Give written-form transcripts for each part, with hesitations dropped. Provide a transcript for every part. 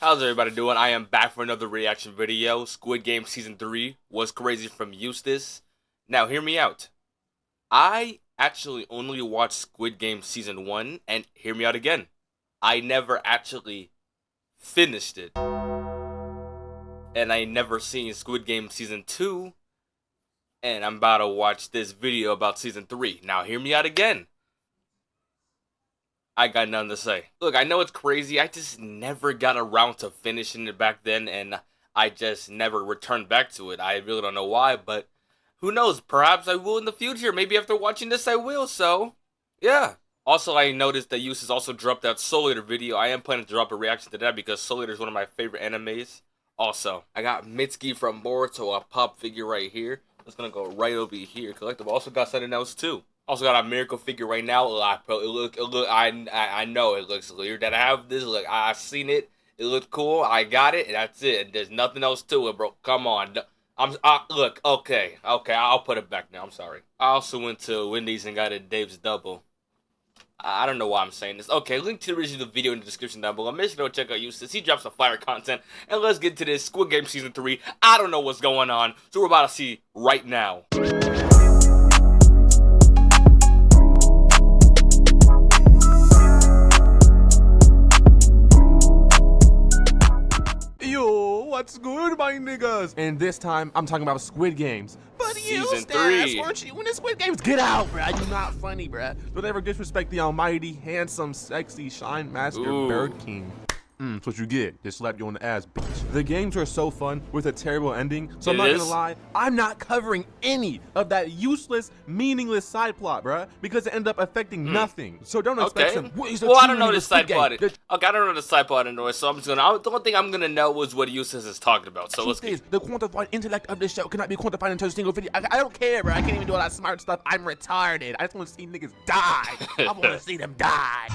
How's everybody doing? I am back for another reaction video. Squid Game Season 3 was crazy from Eustace. Now, hear me out. I actually only watched Squid Game Season 1, and hear me out again. I never actually finished it. And I never seen Squid Game Season 2, and I'm about to watch this video about Season 3. Now, hear me out again. I got nothing to say. Look, I know it's crazy. I just never got around to finishing it back then, and I just never returned back to it. I really don't know why, but who knows? Perhaps I will in the future. Maybe after watching this, I will. So, yeah. Also, I noticed that Eustace also dropped that Soul Eater video. I am planning to drop a reaction to that because Soul Eater is one of my favorite animes. Also, I got Mitsuki from Boruto, a pop figure right here. It's gonna go right over here. Collectible also got something else too. Also got a miracle figure right now. I know it looks weird that I have this. Look, I've seen it. It looked cool. I got it, and that's it. There's nothing else to it, bro. Come on. Look, okay, I'll put it back now. I'm sorry. I also went to Wendy's and got a Dave's Double. I don't know why I'm saying this. Okay, link to the original video in the description down below. Make sure to go check out Eustace. He drops some fire content. And let's get to this Squid Game Season 3. I don't know what's going on, so we're about to see right now. What's good, my niggas? And this time, I'm talking about Squid Games. But Season 3. Weren't you in the Squid Games? Get out, bruh. You're not funny, bruh. Don't ever disrespect the almighty, handsome, sexy, shine master, Bird King. That's what you get. Just slap you on the ass, bitch. The games are so fun with a terrible ending, so I'm not gonna lie, I'm not covering any of that useless, meaningless side plot, bruh, because it ended up affecting nothing. So don't expect some. Well, I don't know the side plot. Okay, I don't know the side plot anyway, so I'm just gonna. The only thing I'm gonna know is what Eustace is talking about. So let's get. The quantified intellect of this show cannot be quantified into a single video. I don't care, bro. I can't even do all that smart stuff. I'm retarded. I just want to see niggas die. I want to see them die.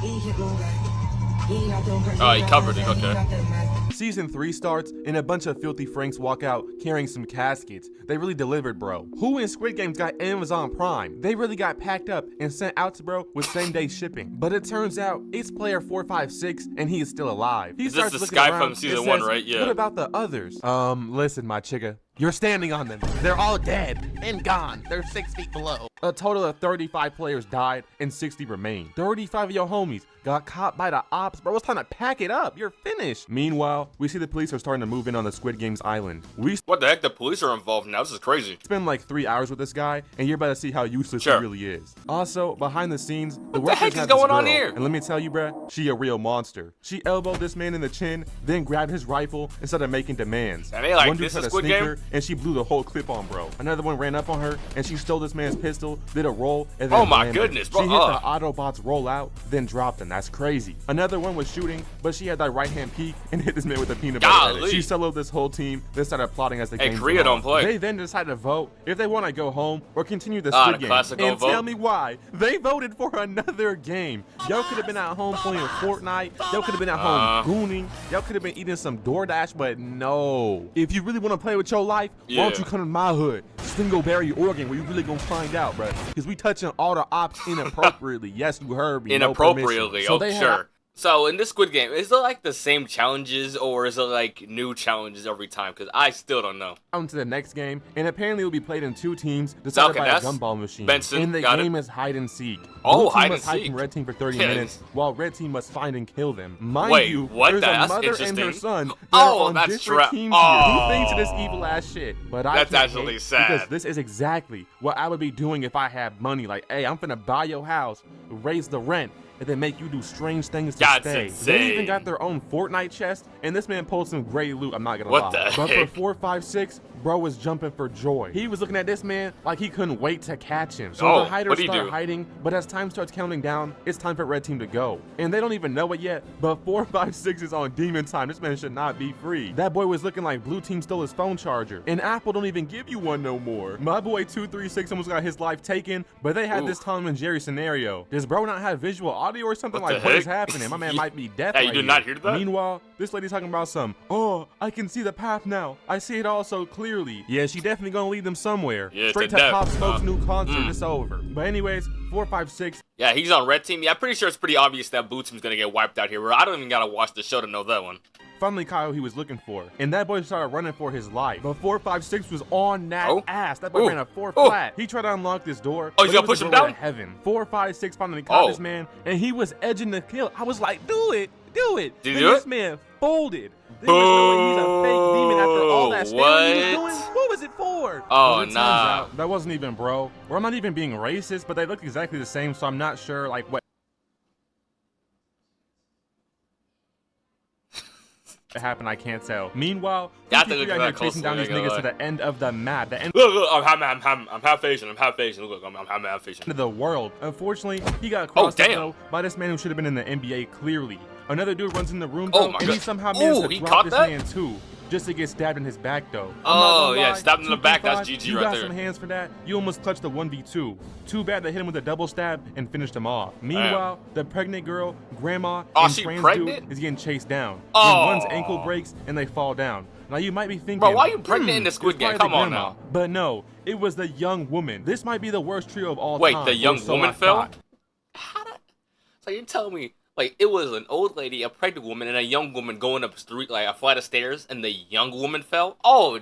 Oh, he covered it, okay. Season 3 starts, and a bunch of filthy Franks walk out carrying some caskets. They really delivered, bro. Who in Squid Games got Amazon Prime? They really got packed up and sent out to bro with same-day shipping. But it turns out it's player 456, and he is still alive. He starts looking around from Season 1, right? Yeah. What about the others? Listen, my chicka. You're standing on them. They're all dead and gone. They're 6 feet below. A total of 35 players died and 60 remain. 35 of your homies got caught by the ops. Bro, it's time to pack it up. You're finished. Meanwhile, we see the police are starting to move in on the Squid Games island. What the heck? The police are involved now. This is crazy. Spend like 3 hours with this guy, and you're about to see how useless he really is. Also, behind the scenes, the workers have this girl, and let me tell you, bruh, she a real monster. She elbowed this man in the chin, then grabbed his rifle and started making demands. And they like, this is Squid Game? And she blew the whole clip on bro. Another one ran up on her and she stole this man's pistol, did a roll, and then oh my goodness, bro. She hit the Autobots roll out, then dropped them. That's crazy. Another one was shooting, but she had that right hand peek and hit this man with a peanut butter head. She soloed this whole team, then started plotting as the game Korea don't play. They then decided to vote if they want to go home or continue the Squid Game. And tell me why. They voted for another game. Y'all could have been at home playing Fortnite. Y'all could have been at home gooning. Y'all could have been eating some DoorDash, but no. If you really want to play with your life, why don't you come to my hood, Stingleberry, Oregon, where you really gonna find out, bro? Because we touching all the ops inappropriately. Yes, you heard me. Inappropriately, no sure. So in this Squid Game, is it like the same challenges or is it like new challenges every time? Because I still don't know. On to the next game, and apparently it will be played in 2 teams decided by a gumball machine. And the game is hide and seek. Oh, hide and seek. Hide from red team for 30 minutes, while red team must find and kill them. Mind you, there's a mother and her son that are on different teams here. Who thinks of this evil ass shit? But that's actually sad. Because this is exactly what I would be doing if I had money. Like, hey, I'm finna buy your house, raise the rent, and then make you do strange things to stay. Insane. They even got their own Fortnite chest, and this man pulled some great loot, I'm not gonna lie. What the heck? But for 456, bro was jumping for joy. He was looking at this man like he couldn't wait to catch him. So the hiders start hiding, but as time starts counting down, it's time for red team to go. And they don't even know it yet, but 456 is on demon time. This man should not be free. That boy was looking like blue team stole his phone charger, and Apple don't even give you one no more. My boy 236 almost got his life taken, but they had this Tom and Jerry scenario. Does bro not have visual audio or something? Like, what is happening? My man might be deaf. Hey, you did not hear that? Meanwhile, this lady talking about oh, I can see the path now. I see it all so clearly. Yeah, she definitely gonna lead them somewhere. Yeah, straight to Pop Smoke's new concert. It's over. But anyways, 456. Yeah, he's on red team. Yeah, I'm pretty sure it's pretty obvious that blue team's gonna get wiped out here. I don't even gotta watch the show to know that one. finally caught who he was looking for. And that boy started running for his life. But 456 was on that ass. That boy ran a 4 flat. He tried to unlock this door. Oh, he's gonna push him down? Heaven. 456 finally caught this man, and he was edging the kill. I was like, do it. Do it. Did you do it? This man folded. There was no way he's a fake demon after all that spamming he was doing. What was it for? Oh, well, nah. That wasn't even bro. Or I'm not even being racist, but they look exactly the same, so I'm not sure like what happened. I can't tell. Meanwhile, out here chasing down these niggas to the end of the map. The end look, I'm half Asian. I'm half Asian. Look, I'm half Asian. Of the world. Unfortunately, he got crossed though by this man who should have been in the NBA clearly. Another dude runs in the room, though, and he somehow managed to drop this man too, just to get stabbed in his back, though. Oh, yeah, stabbed in the back. That's GG right there. You got some hands for that. You almost clutched the 1v2. Too bad they hit him with a double stab and finished him off. Meanwhile, the pregnant girl, grandma, and trans dude is getting chased down. When one's ankle breaks and they fall down. Now, you might be thinking, bro, why are you pregnant in the Squid Game? Come on now. But no, it was the young woman. This might be the worst trio of all time. Wait, the young woman fell? So you're telling me, like, it was an old lady, a pregnant woman, and a young woman going up a flight of stairs, and the young woman fell? Oh,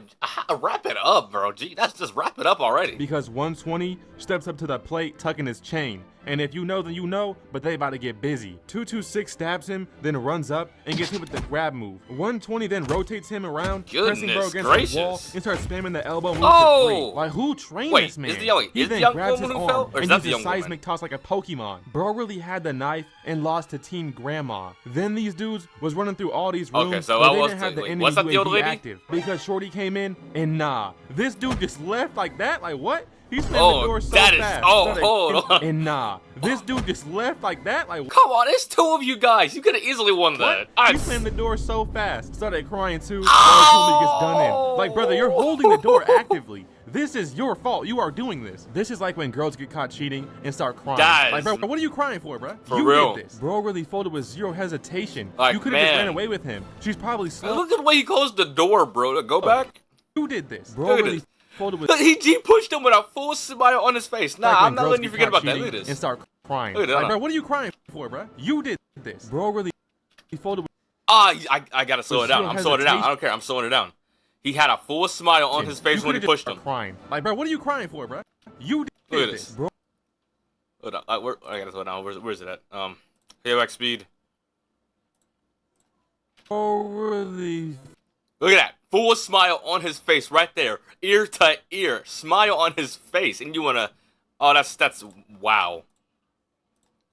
wrap it up, bro. Gee, that's just wrap it up already. Because 120 steps up to the plate, tucking his chain. And if you know, then you know, but they about to get busy. 226 stabs him, then runs up and gets hit with the grab move. 120 then rotates him around, pressing bro against the wall, and starts spamming the elbow move for free. Like, who trained this man? Is the young woman who fell, or is that the young woman? Seismic toss like a Pokemon. Bro really had the knife and lost to Team Grandma. Then these dudes was running through all these rooms, okay, so but they didn't have the enemy UAV active. Because Shorty came in, and nah. This dude just left like that? Like, what? He slammed the door so fast. Hold on. And nah, this dude just left like that. Like, come on, it's two of you guys. You could have easily won that. He slammed the door so fast, started crying too. Gets done in. Like, brother, you're holding the door actively. This is your fault. You are doing this. This is like when girls get caught cheating and start crying. Like, bro, what are you crying for, bro? For real. Did this. Bro really folded with zero hesitation. Like, you could have just ran away with him. She's probably slow. Look at the way he closed the door, bro. Go back. You did this. Bro really folded with. He pushed him with a full smile on his face. Nah, I'm not letting you forget about that. Look at this. And start crying. Like, bro, what are you crying for, bro? You did this. Bro really folded with. I gotta slow it down. I'm slowing it down. I don't care. I'm slowing it down. He had a full smile on his face when he pushed him. Crying. Like, bro, what are you crying for, bro? You did this, bro. Hold on. I gotta slow down. Where's it at? AOX speed. Oh, really? Look at that. Full smile on his face right there. Ear to ear. Smile on his face. And you wanna... Oh, that's... Wow.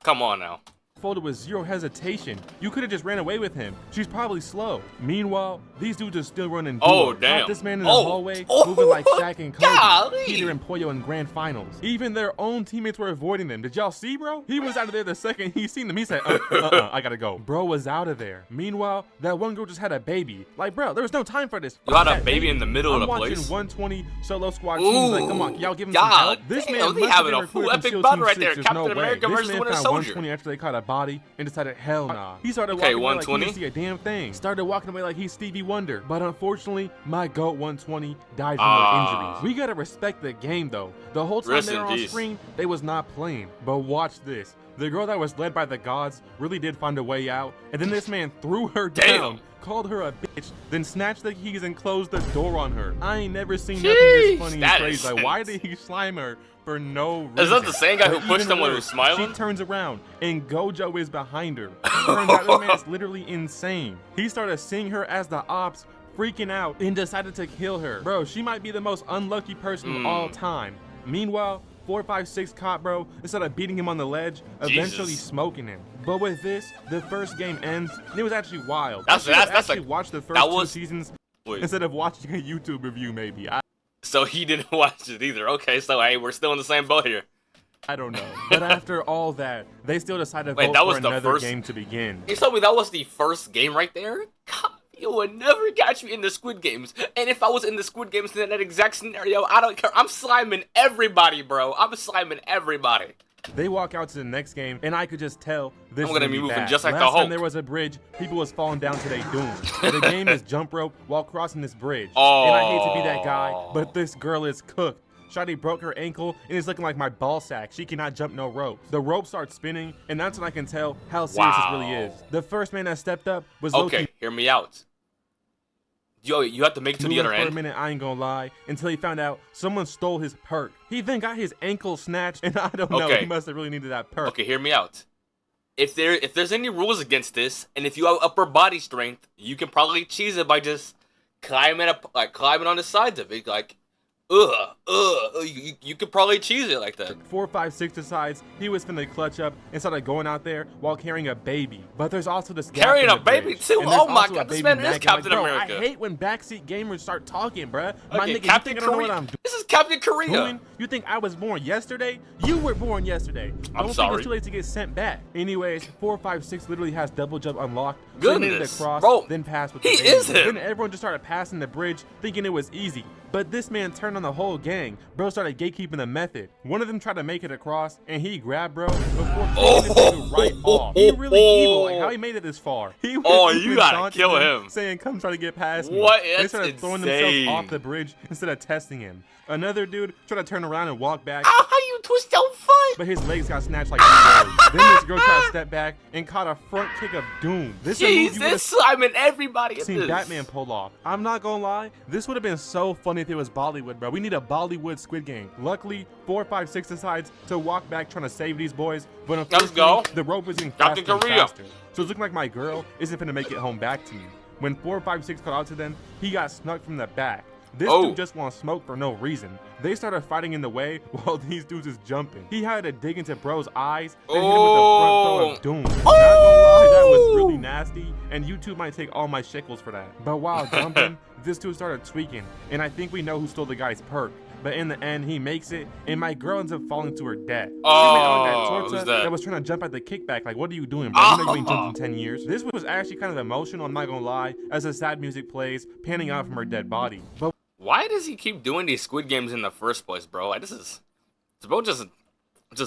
Come on now. Folded with zero hesitation. You could have just ran away with him. She's probably slow. Meanwhile, these dudes are still running duo. Oh, damn. This man in the hallway, moving like Shaq and Kobe, Peter and Pollo in grand finals. Even their own teammates were avoiding them. Did y'all see, bro? He was out of there the second he seen them. He said, I gotta go. Bro was out of there. Meanwhile, that one girl just had a baby. Like, bro, there was no time for this. You had a baby in the middle of the place? I'm watching 120 solo squad teams. Like, come on, y'all give him some help? This man he having a full epic battle right there. Captain America versus Winter Soldier. 120 after they caught a body and decided, hell nah. He started walking away like he didn't see a damn thing. Started walking away like he's Stevie Wonder. But unfortunately, my GOAT 120 died from her injuries. We gotta respect the game though. The whole time they were on screen, they was not playing. But watch this. The girl that was led by the gods really did find a way out. And then this man threw her down, called her a bitch, then snatched the keys and closed the door on her. I ain't never seen nothing this funny and crazy. Like, why did he slime her? For no reason. Is that the same guy who pushed him when he was smiling? She turns around and Gojo is behind her. Turns out this man's literally insane. He started seeing her as the ops, freaking out, and decided to kill her. Bro, she might be the most unlucky person of all time. Meanwhile, 456 caught bro instead of beating him on the ledge, eventually smoking him. But with this, the first game ends. And it was actually wild. I actually watched the first 2 seasons instead of watching a YouTube review maybe. So he didn't watch it either. Okay, so hey, we're still in the same boat here. I don't know. But after all that, they still decided to vote for another game to begin. You told me that was the first game right there? God, you would never catch me in the Squid Games. And if I was in the Squid Games in that exact scenario, I don't care. I'm sliming everybody, bro. I'm sliming everybody. They walk out to the next game, and I could just tell this I'm gonna be moving just like the Hulk. Last time there was a bridge, people was falling down to their doom. The game is jump rope while crossing this bridge. And I hate to be that guy, but this girl is cooked. Shawty broke her ankle and is looking like my ball sack. She cannot jump no ropes. The rope starts spinning, and that's when I can tell how serious this really is. The first man that stepped up was okay, hear me out. Yo, you have to make it to the other for end. a minute, I ain't gonna lie, until he found out someone stole his perk. He then got his ankle snatched, and I don't know, he must have really needed that perk. Okay, hear me out. If there's any rules against this, and if you have upper body strength, you can probably cheese it by just climbing on the sides of it, like, you could probably cheese it like that. 456 decides he was finna clutch up and started going out there while carrying a baby. But there's also this gap carrying in a the baby bridge. too. Oh my god, this man is Captain America. I hate when backseat gamers start talking, bruh. My Okay, nigga, Captain you think I don't know what Korea. I'm doing? This is Captain Korea. You think I was born yesterday? You were born yesterday. I'm Don't sorry. think it's too late to get sent back. Anyways, 456 literally has double jump unlocked. Goodness, so he made it across, bro. then passed with He the baby. is him. Then everyone just started passing the bridge, thinking it was easy. But this man turned on the whole gang. Bro started gatekeeping the method. One of them tried to make it across, and he grabbed bro before kicking this dude right off. He really evil. Like, how he made it this far? He was you gotta kill him. saying, "Come try to get past me." What? They That's started throwing insane. themselves off the bridge instead of testing him. Another dude tried to turn around and walk back. How you twist your foot? But his legs got snatched like he Then this girl tried to step back and caught a front kick of doom. This is Jesus, I mean everybody at seen this. Batman pull off. I'm not gonna lie, this would have been so funny if it was Bollywood, bro. We need a Bollywood Squid Game. Luckily, 456 decides to walk back trying to save these boys, but unfortunately, the rope is getting faster and faster. So it's looking like my girl isn't gonna make it home back to me. When 456 caught out to them, he got snuck from the back. This dude just wants smoke for no reason. They started fighting in the way while these dudes is jumping. He had to dig into bro's eyes and hit him with the front throw of doom. Not gonna lie, that was really nasty, and YouTube might take all my shekels for that. But while jumping, this dude started tweaking, and I think we know who stole the guy's perk. But in the end, he makes it, and my girl ends up falling to her death. That was trying to jump at the kickback. Like, what are you doing, bro? You know you ain't jumped in 10 years. This was actually kind of emotional, I'm not gonna lie, as the sad music plays, panning out from her dead body. But why does he keep doing these Squid Games in the first place, bro? Like, does bro just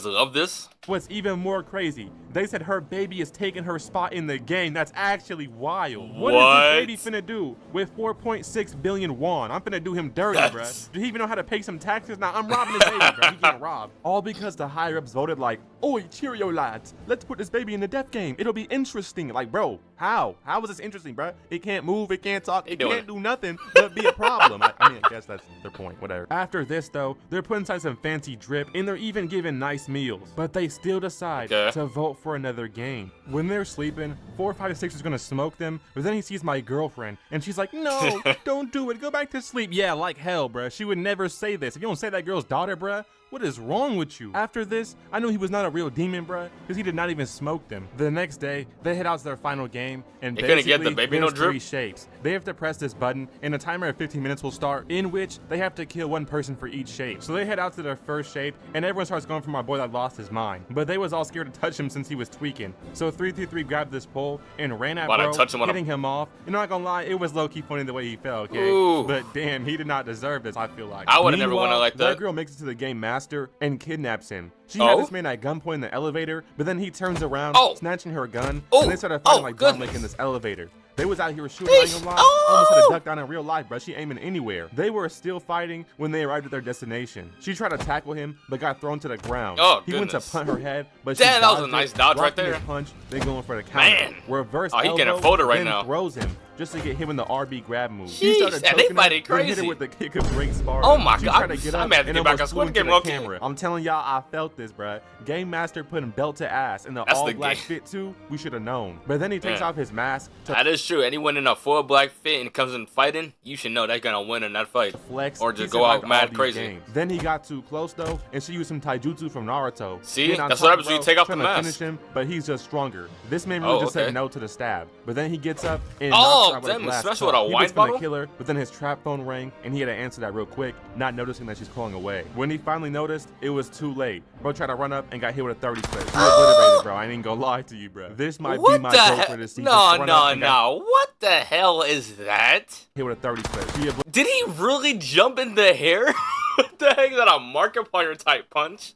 love this? what's even more crazy, they said her baby is taking her spot in the game. That's actually wild. What is this baby finna do with 4.6 billion won? I'm finna do him dirty, bruh. Do he even know how to pay some taxes? Now I'm robbing his baby, bruh. He getting robbed. All because the higher-ups voted like, oi, cheerio, lads. Let's put this baby in the death game. It'll be interesting. Like, bro, how? How is this interesting, bruh? It can't move, it can't talk, it can't do nothing but be a problem. I mean, I guess that's their point, whatever. After this, though, they're putting inside some fancy drip, and they're even given nice meals. But they still decide to vote for another game. When they're sleeping, 456 is gonna smoke them, but then he sees my girlfriend, and she's like, no, don't do it, go back to sleep. Yeah, like hell, bruh. She would never say this. If you don't say that girl's daughter, bruh, what is wrong with you? After this, I knew he was not a real demon, bruh, because he did not even smoke them. The next day, they head out to their final game, and basically, there's 3 shapes. They have to press this button, and a timer of 15 minutes will start, in which they have to kill 1 person for each shape. So they head out to their first shape, and everyone starts going for my boy that lost his mind. But they was all scared to touch him since he was tweaking. So 333 grabbed this pole and ran at bro, hitting him off. You're not gonna lie, it was low-key funny the way he fell, okay? Ooh. But damn, he did not deserve this, I feel like. I would've never wanted like that. That girl makes it to the game master and kidnaps him. She had this man at gunpoint in the elevator, but then he turns around, snatching her gun, and they started fighting like John Wick in this elevator. They was out here shooting, I ain't gonna lie. Almost had to duck down in real life, bro. She aiming anywhere. They were still fighting when they arrived at their destination. She tried to tackle him, but got thrown to the ground. He went to punt her head, but she that was a nice dodge right there. Punch, they going for the counter. Reverse elbow, he getting folded right now. Throws him just to get him in the RB grab move. Jeez, he started choking they fighting crazy. Hit her with the kick of great spark. Oh my god, tried to get up I'm gonna have to get back on Squid Game. Camera. I'm telling y'all, I felt this, bruh. Game Master put him belt to ass in the all-black fit too. We should have known. But then he takes off his mask. That is true. Anyone in a full black fit and comes in fighting, you should know they're gonna win in that fight. Flex, or just go out mad crazy. Games. Then he got too close though, and she used some taijutsu from Naruto. See, that's what happens when you take off the mask. Finish him, but he's just stronger. This man really just said no to the stab. But then he gets up and knocks her with a glass special with a wine bottle. Kill her, but then his trap phone rang, and he had to answer that real quick, not noticing that she's calling away. When he finally noticed, it was too late. Bro tried to run up and got hit with a 30 split. He obliterated, bro. I ain't gonna lie to you, bro. This might be my goal for this season. No. What the hell is that? Hit with a 30 split. Did he really jump in the hair? What the heck is that, a Markiplier type punch?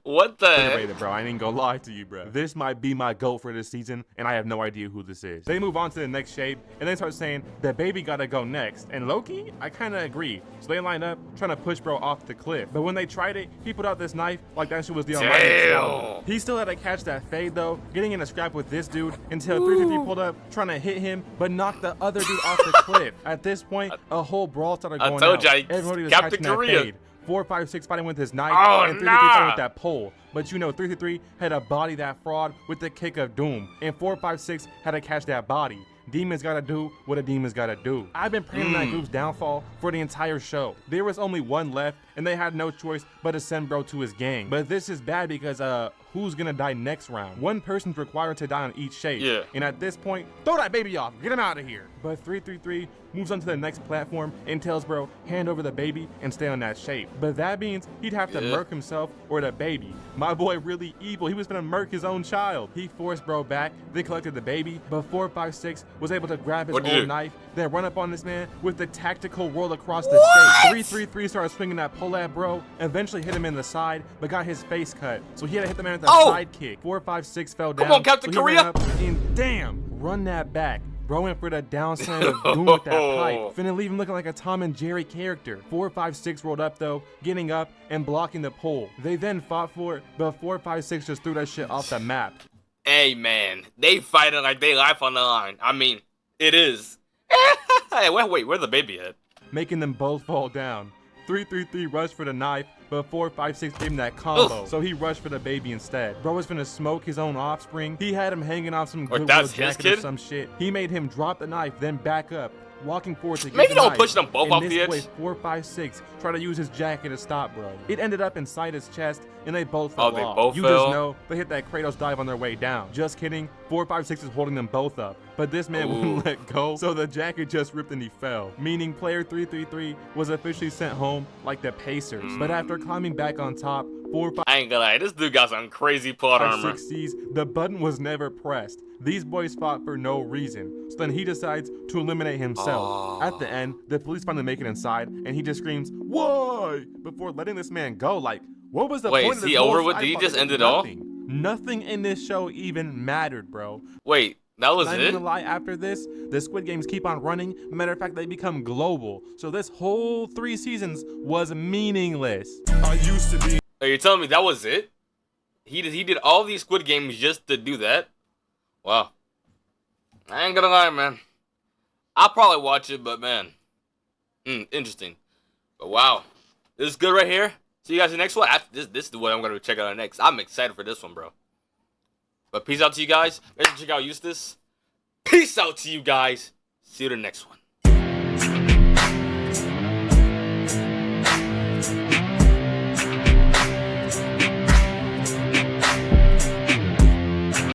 What the heck? Rated, bro. I ain't gonna lie to you, bro. This might be my GOAT for this season, and I have no idea who this is. They move on to the next shape, and they start saying that baby gotta go next. And Loki, I kinda agree. So they line up, trying to push bro off the cliff. But when they tried it, he put out this knife like that shit was the almighty. He still had to catch that fade though, getting in a scrap with this dude until 353 pulled up, trying to hit him, but knocked the other dude off the cliff. At this point, a whole brawl started going on. Everybody was catching that fade. 456 fighting with his knife, and 333 fighting with that pole. But you know, 333 had to body that fraud with the kick of doom, and 456 had to catch that body. Demons gotta do what a demon's gotta do. I've been praying that group's downfall for the entire show. There was only one left, and they had no choice but to send bro to his gang. But this is bad because who's gonna die next round? One person's required to die on each shape. Yeah. And at this point, throw that baby off, get him out of here. But 333 moves on to the next platform and tells bro, hand over the baby and stay on that shape. But that means he'd have to murk himself or the baby. My boy really evil, he was gonna murk his own child. He forced bro back, they collected the baby, but 456 was able to grab his own knife, then run up on this man with the tactical roll across the shape. 333 started swinging that pole at bro, eventually hit him in the side, but got his face cut. So he had to hit the man with a side kick. 456 fell down. Come on, Captain so Korea. And damn, run that back. Bro went for the down slam of doom with that pipe. Finna leave him looking like a Tom and Jerry character. 456 rolled up though, getting up and blocking the pole. They then fought for it, but 456 just threw that shit off the map. Hey man, they fighting like they life on the line. I mean, it is. Hey, wait, where's the baby at? Making them both fall down. 333 rushed for the knife, but 456 gave him that combo, so he rushed for the baby instead. Bro was finna smoke his own offspring. He had him hanging off some Goodwill jacket or some shit. He made him drop the knife, then back up, walking forward to get Maybe the don't knife. push them both off and the edge. this way, 456 tried to use his jacket to stop bro. It ended up inside his chest, and they both fell off. Both you fell? just know they hit that Kratos dive on their way down. Just kidding, 456 is holding them both up, but this man wouldn't let go, so the jacket just ripped and he fell. Meaning player 333 was officially sent home like the Pacers. But after climbing back on top, I ain't gonna lie, this dude got some crazy plot armor. 456 the button was never pressed. These boys fought for no reason. So then he decides to eliminate himself. At the end, the police finally make it inside, and he just screams, "Why?" before letting this man go. Like, what was the point of this? Wait, is he over with? Did he just end it all? Nothing in this show even mattered, bro. Wait, that was it? I'm not gonna lie, after this, the Squid Games keep on running. Matter of fact, they become global. So this whole 3 seasons was meaningless. I used to be. Are you telling me that was it? He did all these Squid Games just to do that? Wow. I ain't gonna lie, man. I'll probably watch it, but man. Interesting. But wow. This is good right here. See you guys in the next one. This is the one I'm gonna check out next. I'm excited for this one, bro. But peace out to you guys. Make sure to check out Eustace. Peace out to you guys. See you in the next one.